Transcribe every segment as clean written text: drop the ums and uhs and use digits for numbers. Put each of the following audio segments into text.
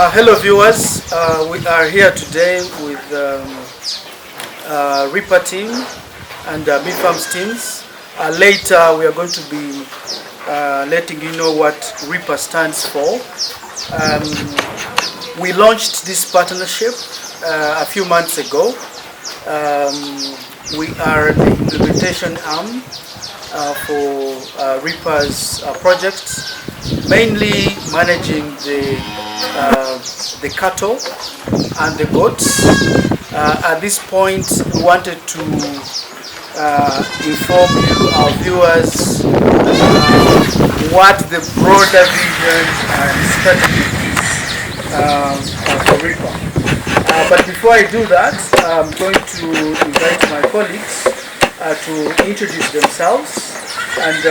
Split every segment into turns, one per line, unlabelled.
Hello viewers, we are here today with RIPA team and MIFAMS teams. Later we are going to be letting you know what RIPA stands for. We launched this partnership a few months ago. We are the implementation arm for RIPA's projects, mainly managing the cattle and the goats. At this point, we wanted to inform you, our viewers, what the broader vision and strategy is for RIPA. But before I do that, I'm going to invite my colleagues to introduce themselves and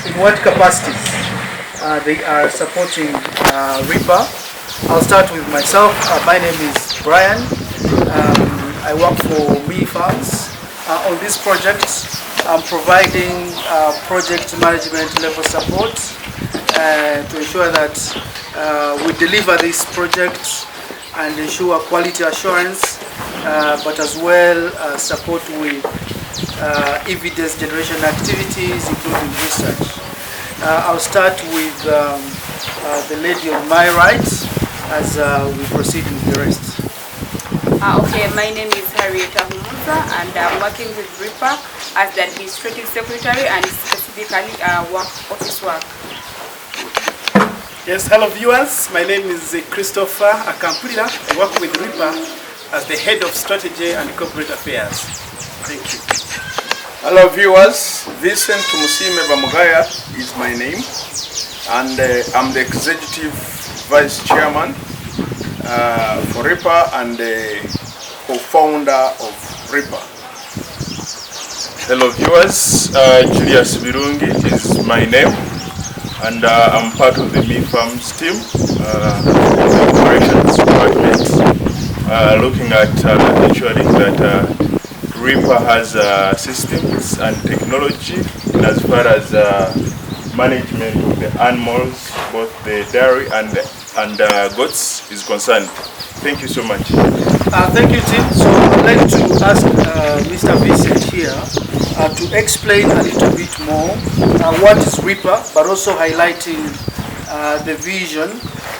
in what capacities they are supporting RIPA. I'll start with myself. My name is Brian. I work for MIFAMS. On this project, I'm providing project management level support to ensure that we deliver this project and ensure quality assurance, but as well support with evidence generation activities, including research. I'll start with the lady on my right as we proceed with the rest.
Okay, my name is Harrieta Humuza and I'm working with RIPA as the administrative secretary and specifically office work.
Yes, hello viewers. My name is Christopher Akampulira. I work with RIPA as the head of strategy and corporate affairs. Thank you.
Hello viewers, Vincent Bamugaya is my name, and I'm the executive vice chairman for RIPA and the co-founder of RIPA.
Hello viewers, Julius Birungi is my name, and I'm part of the MIFAMS team, the operations department, looking at ensuring that RIPA has systems and technology as far as management of the animals, both the dairy and goats is concerned. Thank you so much.
Thank you, Tim. So I'd like to ask Mr. Vincent here to explain a little bit more what is RIPA, but also highlighting the vision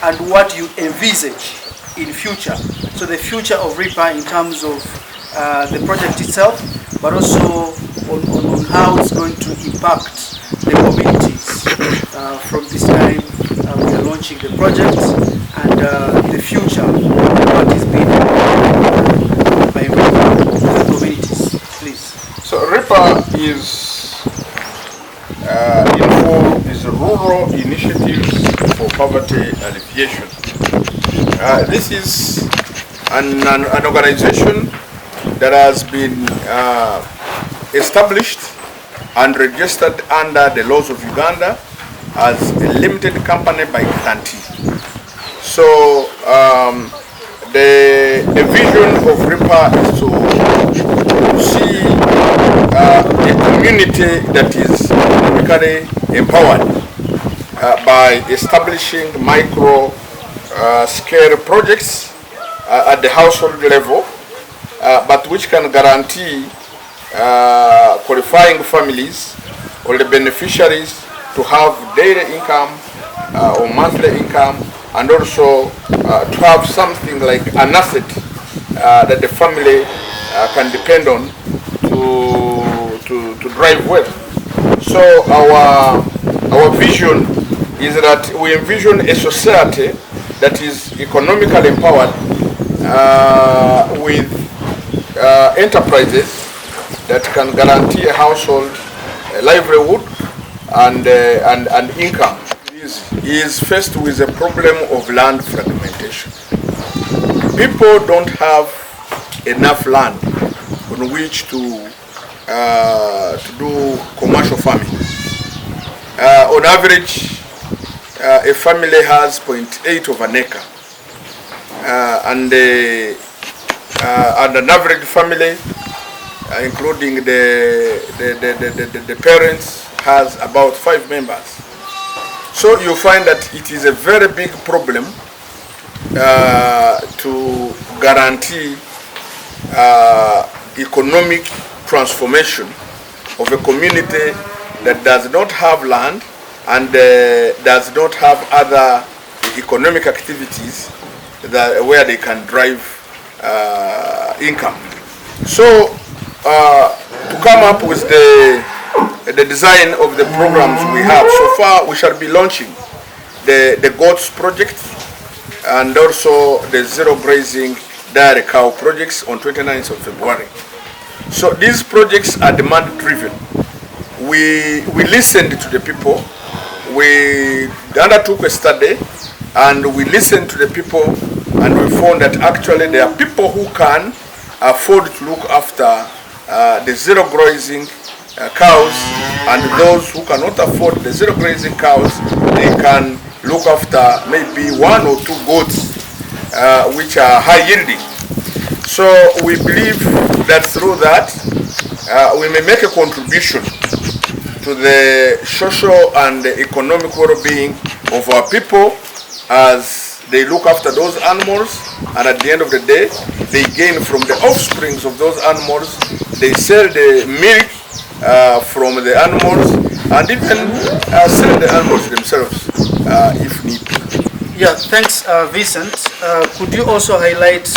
and what you envisage in future. So the future of RIPA in terms of the project itself, but also on how it's going to impact the communities from this time we are launching the project and the future, what is being by RIPA for the communities, please.
So RIPA is rural initiatives for poverty alleviation. This is an organization that has been established and registered under the laws of Uganda as a limited company by guarantee. So the vision of RIPA is to see a community that is economically empowered by establishing micro scale projects at the household level, but which can guarantee qualifying families or the beneficiaries to have daily income or monthly income, and also to have something like an asset that the family can depend on to drive wealth. So our vision is that we envision a society that is economically empowered with enterprises that can guarantee a household a livelihood and income. Is faced with a problem of land fragmentation. People don't have enough land on which to do commercial farming. On average, a family has 0.8 of an acre, and an average family, including the parents, has about 5 members. So you find that it is a very big problem to guarantee economic transformation of a community that does not have land and does not have other economic activities where they can drive income. So to come up with the design of the programs we have so far, we shall be launching the goats project and also the zero grazing dairy cow projects on 29th of February. So these projects are demand driven. We listened to the people, we undertook a study and we listened to the people, and we found that actually there are people who can afford to look after the zero grazing cows, and those who cannot afford the zero grazing cows, they can look after maybe 1 or 2 goats which are high yielding. So we believe that through that we may make a contribution to the social and the economic well-being of our people as they look after those animals, and at the end of the day they gain from the offsprings of those animals. They sell the milk from the animals and even sell the animals themselves if need be.
Yeah, thanks Vincent. Could you also highlight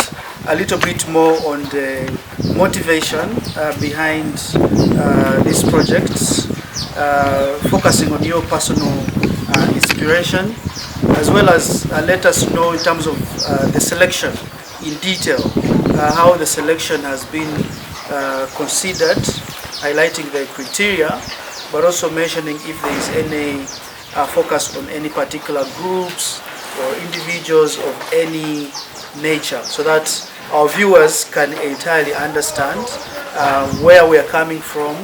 a little bit more on the motivation behind these projects, focusing on your personal inspiration, as well as let us know in terms of the selection in detail, how the selection has been considered, highlighting the criteria, but also mentioning if there is any focus on any particular groups or individuals of any nature, so that our viewers can entirely understand where we are coming from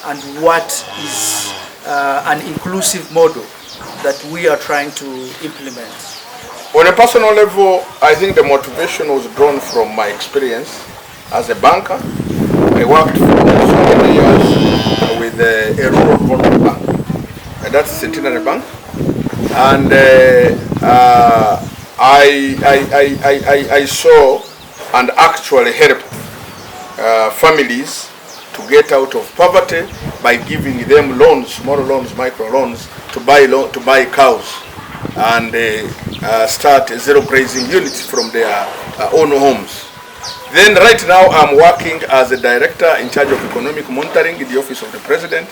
and what is an inclusive model that we are trying to implement.
On a personal level, I think the motivation was drawn from my experience as a banker. I worked for so many years with a rural development bank, and that's Centenary Bank, and I saw and actually helped families to get out of poverty by giving them loans, small loans, micro loans, to buy cows and start zero grazing units from their own homes. Then right now I'm working as a director in charge of economic monitoring in the office of the president,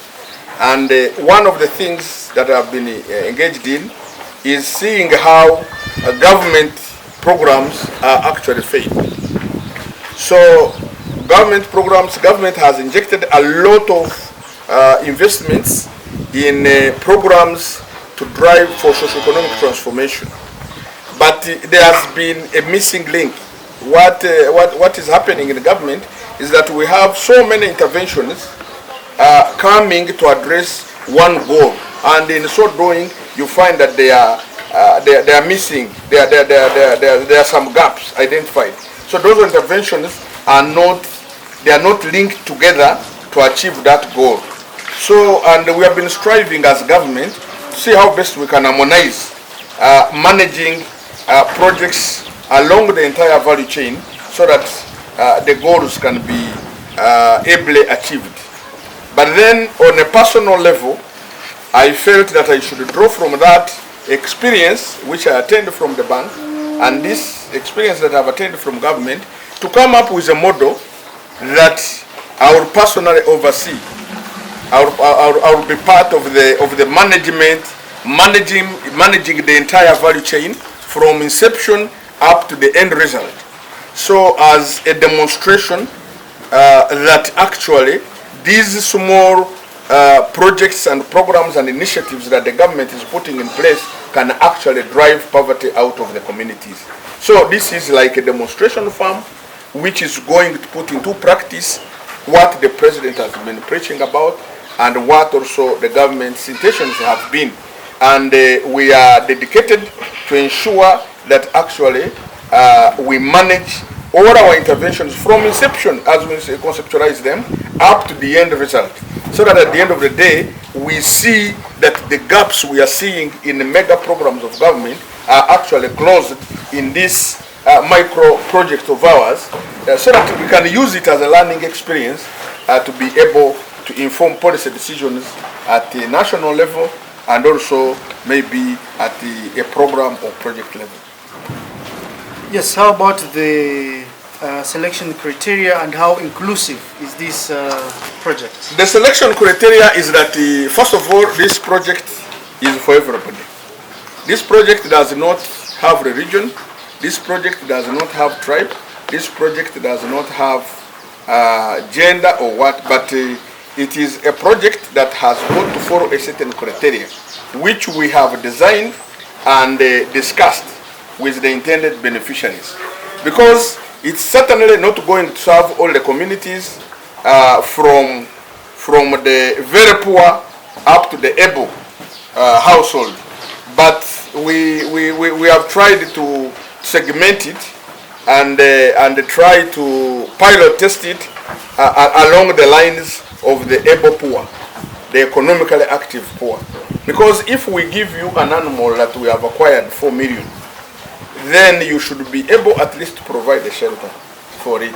and one of the things that I've been engaged in is seeing how government programs are actually failing. So government programs, government has injected a lot of investments in programs to drive for socio-economic transformation, but there has been a missing link. What is happening in the government is that we have so many interventions coming to address one goal, and in so doing you find that they are missing. There are some gaps identified. So those interventions are not linked together to achieve that goal. So, and we have been striving as government to see how best we can harmonize managing projects along the entire value chain so that the goals can be ably achieved. But then on a personal level, I felt that I should draw from that experience which I attained from the bank and this experience that I've attained from government to come up with a model that I will personally oversee. I will be part of the management, managing the entire value chain from inception up to the end result. So as a demonstration that actually these small projects and programs and initiatives that the government is putting in place can actually drive poverty out of the communities. So this is like a demonstration farm which is going to put into practice what the president has been preaching about and what also the government's intentions have been. And we are dedicated to ensure that actually we manage all our interventions from inception, as we conceptualize them, up to the end result, so that at the end of the day we see that the gaps we are seeing in the mega programs of government are actually closed in this micro project of ours, so that we can use it as a learning experience to be able to inform policy decisions at the national level and also maybe at a program or project level.
Yes, how about the selection criteria and how inclusive is this project?
The selection criteria is that, first of all, this project is for everybody. This project does not have religion. This project does not have tribe. This project does not have gender or what, but it is a project that has got to follow a certain criteria, which we have designed and discussed with the intended beneficiaries. Because it's certainly not going to serve all the communities from the very poor up to the able household. But we have tried to segment it and try to pilot test it along the lines of the able poor, the economically active poor. Because if we give you an animal that we have acquired 4 million, then you should be able at least to provide a shelter for it,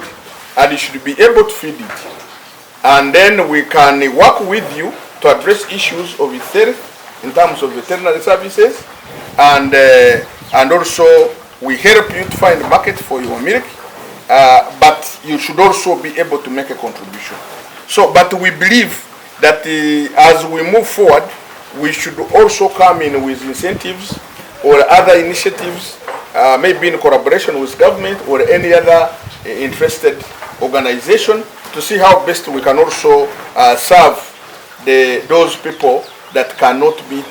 and you should be able to feed it. And then we can work with you to address issues of its health in terms of veterinary services, and also we help you to find a market for your milk, but you should also be able to make a contribution. So, but we believe that as we move forward, we should also come in with incentives or other initiatives, maybe in collaboration with government or any other interested organization, to see how best we can also serve those people that cannot meet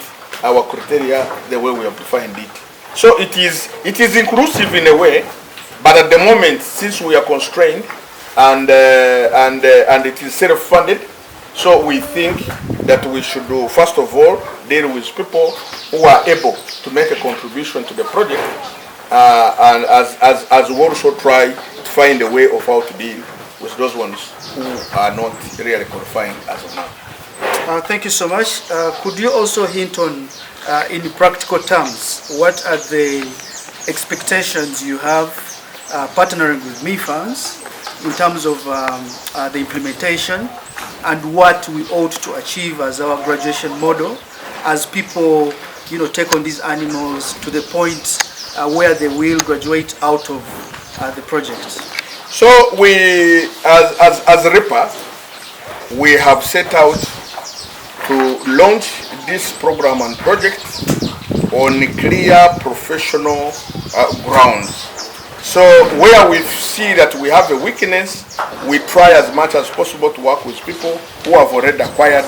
our criteria the way we have defined it. So it is inclusive in a way, but at the moment, since we are constrained and it is self-funded, so we think that we should do, first of all, deal with people who are able to make a contribution to the project, and as we also try to find a way of how to deal with those ones who are not really qualifying as of now.
Thank you so much. Could you also hint on, in practical terms, what are the expectations you have partnering with MIFARMS in terms of the implementation and what we ought to achieve as our graduation model as people, take on these animals to the point where they will graduate out of the project?
So we, as RIPA, we have set out to launch this program and project on clear professional grounds. So where we see that we have a weakness, we try as much as possible to work with people who have already acquired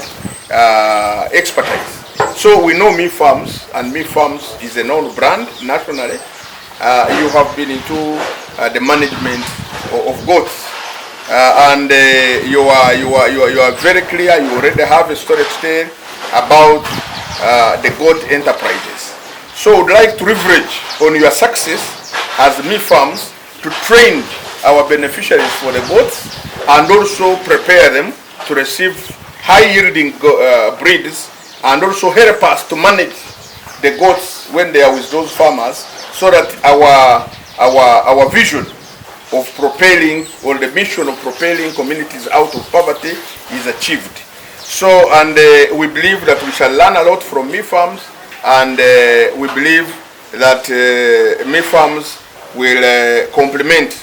expertise. So we know MIFARMS, and MIFARMS is a known brand nationally. You have been into the management of goats, and you are very clear. You already have a storage tale about the goat enterprises. So we'd like to leverage on your success as MIFARMS to train our beneficiaries for the goats and also prepare them to receive high-yielding breeds, and also help us to manage the goats when they are with those farmers, so that our vision of propelling, or the mission of propelling communities out of poverty is achieved. So, and we believe that we shall learn a lot from MIFARMS, and we believe that MIFARMS will complement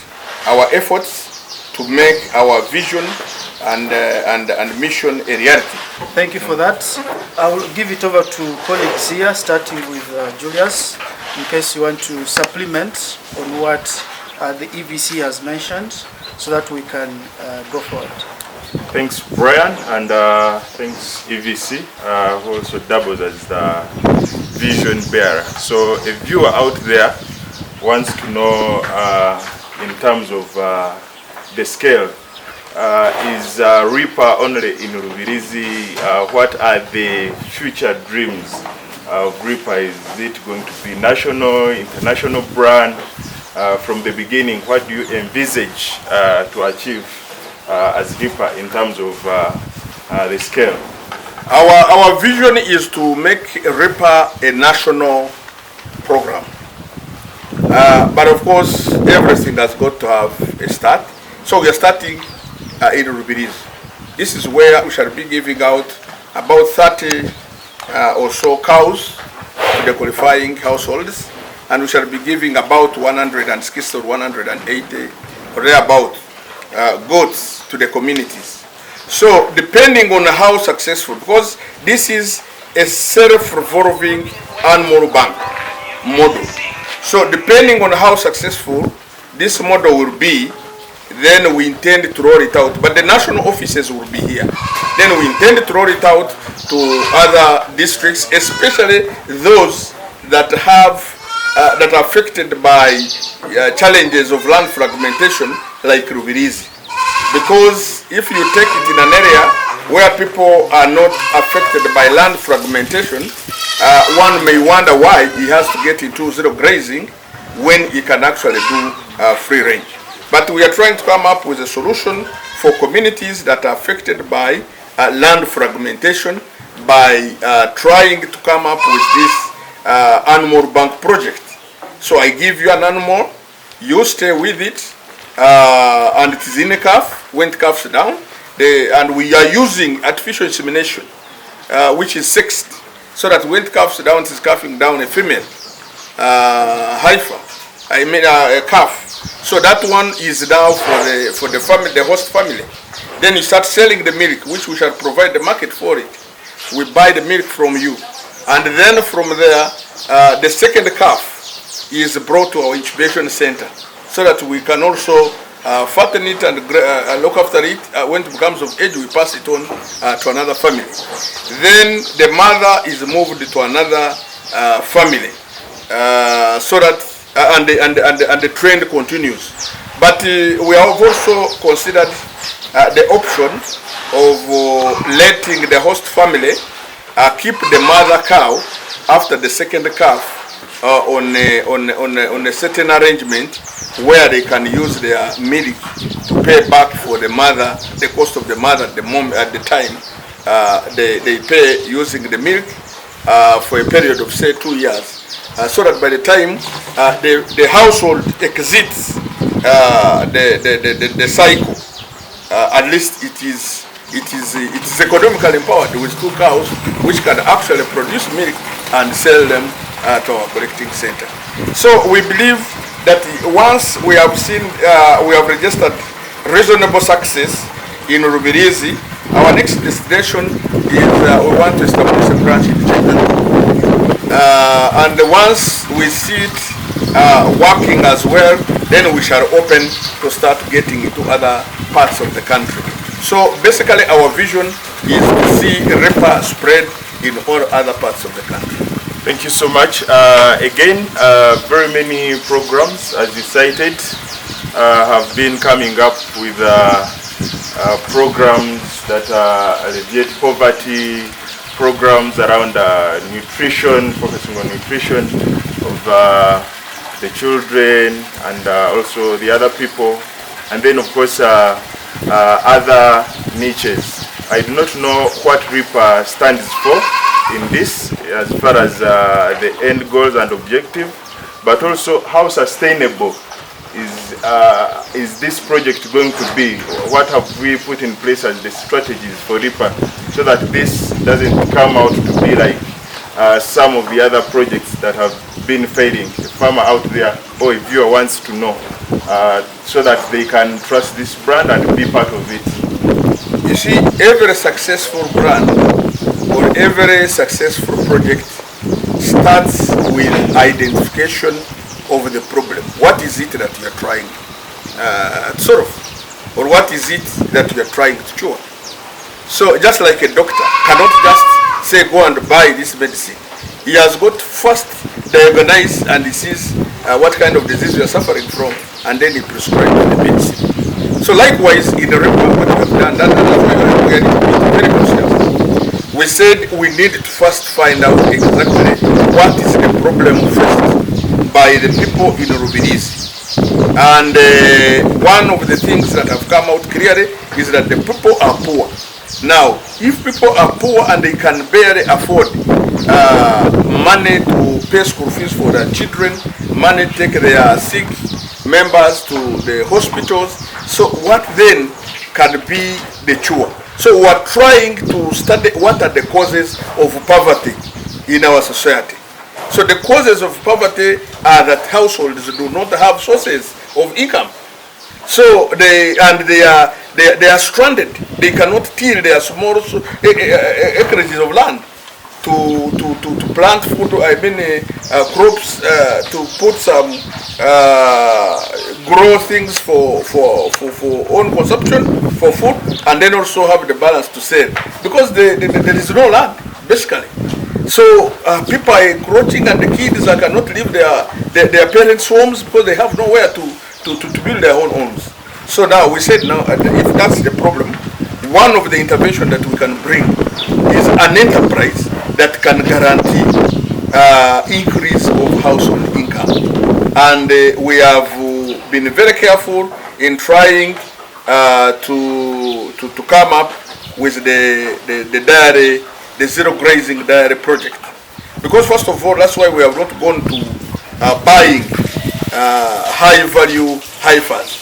our efforts to make our vision and mission a reality.
Thank you for that. I will give it over to colleagues here, starting with Julius, in case you want to supplement on what the EVC has mentioned, so that we can go forward.
Thanks, Brian, and thanks, EVC, who also doubles as the vision bearer. So a viewer out there wants to know, in terms of the scale, is RIPA only in Rubirizi? What are the future dreams of RIPA? Is it going to be national, international brand? From the beginning, what do you envisage to achieve as RIPA in terms of the scale?
Our vision is to make RIPA a national program. But of course, everything has got to have a start. So we are starting in Rubirizi. This is where we shall be giving out about 30 or so cows to the qualifying households, and we shall be giving about 160 or 180 or thereabout goats to the communities. So depending on how successful, because this is a self-revolving animal bank model. So depending on how successful this model will be, then we intend to roll it out. But the national offices will be here. Then we intend to roll it out to other districts, especially those that have that are affected by challenges of land fragmentation, like Rubirizi. Because if you take it in an area where people are not affected by land fragmentation, one may wonder why he has to get into zero grazing when he can actually do free range. But we are trying to come up with a solution for communities that are affected by land fragmentation by trying to come up with this animal bank project. So I give you an animal, you stay with it, and it is in a calf. When it calves down, and we are using artificial insemination, which is sexed, so that when it calves down, it is calving down a female heifer, a calf. So that one is now for the family, the host family. Then you start selling the milk, which we shall provide the market for it. We buy the milk from you, and then from there, the second calf is brought to our incubation center, so that we can also fatten it and look after it. When it becomes of age, we pass it on to another family. Then the mother is moved to another family, so that and the trend continues. But we have also considered the option of letting the host family keep the mother cow after the second calf on a certain arrangement where they can use their milk to pay back for the mother, the cost of the mother at the time. They pay using the milk for a period of say 2 years. So that by the time the household exits the cycle, at least it is economically empowered with 2 cows, which can actually produce milk and sell them to our collecting center. So we believe that once we have seen, we have registered reasonable success in Rubirizi, our next destination is we want to establish a branch in China. And once we see it working as well, then we shall open to start getting into other parts of the country. So basically our vision is to see RIPA spread in all other parts of the country.
Thank you so much. Again, very many programs, as you cited, have been coming up with programs that alleviate poverty, programs around nutrition, focusing on nutrition of the children and also the other people, and then of course other niches. I do not know what RIPA stands for in this as far as the end goals and objective, but also how sustainable is this project going to be? What have we put in place as the strategies for RIPA so that this doesn't come out to be like some of the other projects that have been failing? A farmer out there or a viewer wants to know so that they can trust this brand and be part of it.
You see, every successful brand or every successful project starts with identification of the problem. What is it that you are trying to solve? Or what is it that you are trying to cure? So just like a doctor cannot just say go and buy this medicine. He has got first diagnose and he sees what kind of disease you are suffering from, and then he prescribes the medicine. So likewise in the RIPA, what we have done, that's why we are very conscious. We said we need to first find out exactly what is the problem faced by the people in Rubirizi. And one of the things that have come out clearly is that the people are poor. Now, if people are poor and they can barely afford money to pay school fees for their children, money to take their sick members to the hospitals. So what then can be the cure? So we are trying to study what are the causes of poverty in our society. So the causes of poverty are that households do not have sources of income. So they are stranded. They cannot till their small acreages of land to plant food. Crops, to put some grow things for own consumption for food, and then also have the balance to sell, because there is no land basically. So people are encroaching, and the kids cannot leave their parents' homes because they have nowhere to build their own homes. So now we said, now if that's the problem, one of the interventions that we can bring is an enterprise that can guarantee increase of household income. And we have been very careful in trying to come up with the dairy, the zero grazing dairy project. Because first of all, that's why we have not gone to buying high value heifers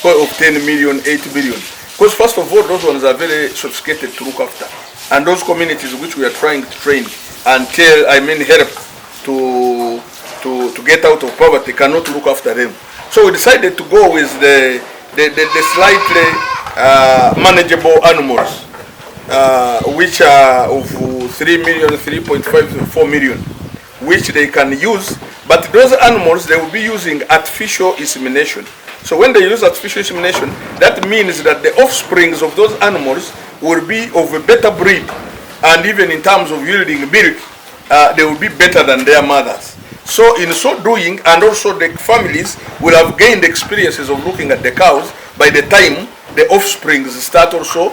of 10 million, 8 million. Because first of all, those ones are very sophisticated to look after. And those communities which we are trying to train and help to get out of poverty cannot look after them. So we decided to go with the slightly manageable animals, which are of 3 million, 3.5 to 4 million, which they can use. But those animals, they will be using artificial insemination. So when they use artificial insemination, that means that the offsprings of those animals will be of a better breed, and even in terms of yielding milk, they will be better than their mothers. So in so doing, and also the families will have gained experiences of looking at the cows by the time the offsprings start also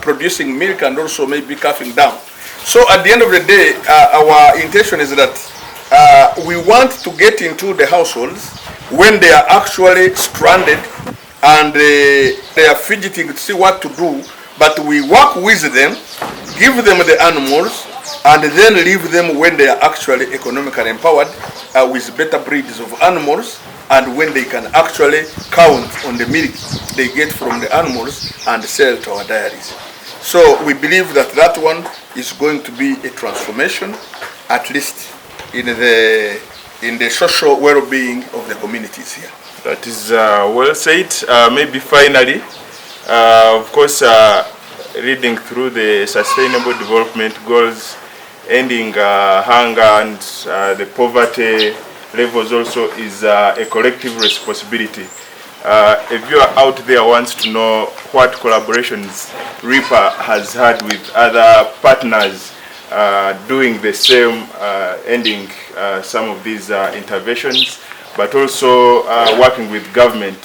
producing milk and also maybe calving down. So at the end of the day, our intention is that we want to get into the households when they are actually stranded and they are fidgeting to see what to do, but we work with them, give them the animals, and then leave them when they are actually economically empowered with better breeds of animals, and when they can actually count on the milk they get from the animals and sell to our dairies. So we believe that that one is going to be a transformation, at least in the social well-being of the communities here.
That is well said. Maybe finally, of course, reading through the Sustainable Development Goals, ending hunger and the poverty levels also is a collective responsibility. A viewer out there wants to know what collaborations RIPA has had with other partners doing the same, ending some of these interventions, but also working with government.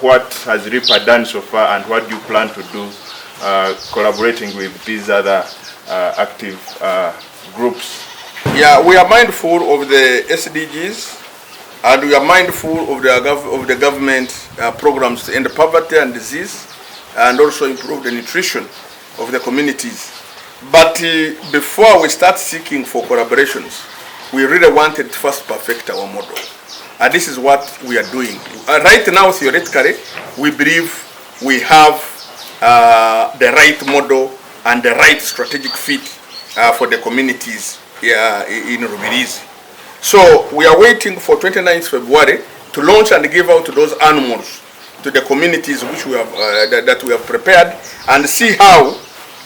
What has RIPA done so far, and what do you plan to do collaborating with these other active groups?
Yeah, we are mindful of the SDGs, and we are mindful of the government programs to end poverty and disease, and also improve the nutrition of the communities. But before we start seeking for collaborations, we really wanted to first perfect our model. And this is what we are doing. Right now, theoretically, we believe we have the right model and the right strategic fit for the communities here in Rubirizi. So we are waiting for 29th February to launch and give out those animals to the communities which we have that we have prepared, and see how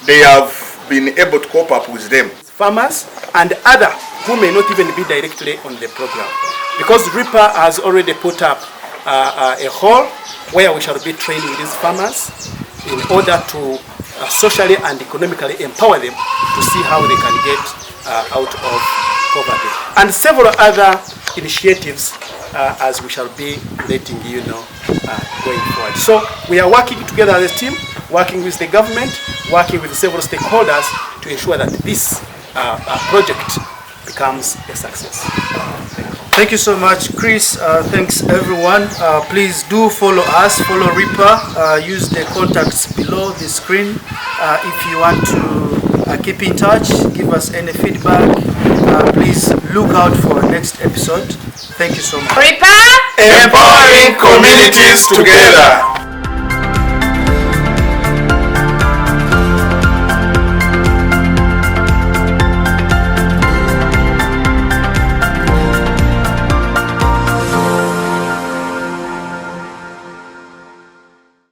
they have been able to cope up with them.
Farmers and other who may not even be directly on the program, because RIPA has already put up a hall where we shall be training these farmers in order to socially and economically empower them to see how they can get out of poverty, and several other initiatives as we shall be letting you know going forward. So we are working together as a team, working with the government, working with several stakeholders to ensure that this project becomes a success.
Thank you so much, Chris. Thanks everyone. Please do follow us, follow RIPA. Use the contacts below the screen if you want to keep in touch, give us any feedback. Please look out for our next episode. Thank you so much.
RIPA!
Empowering communities together.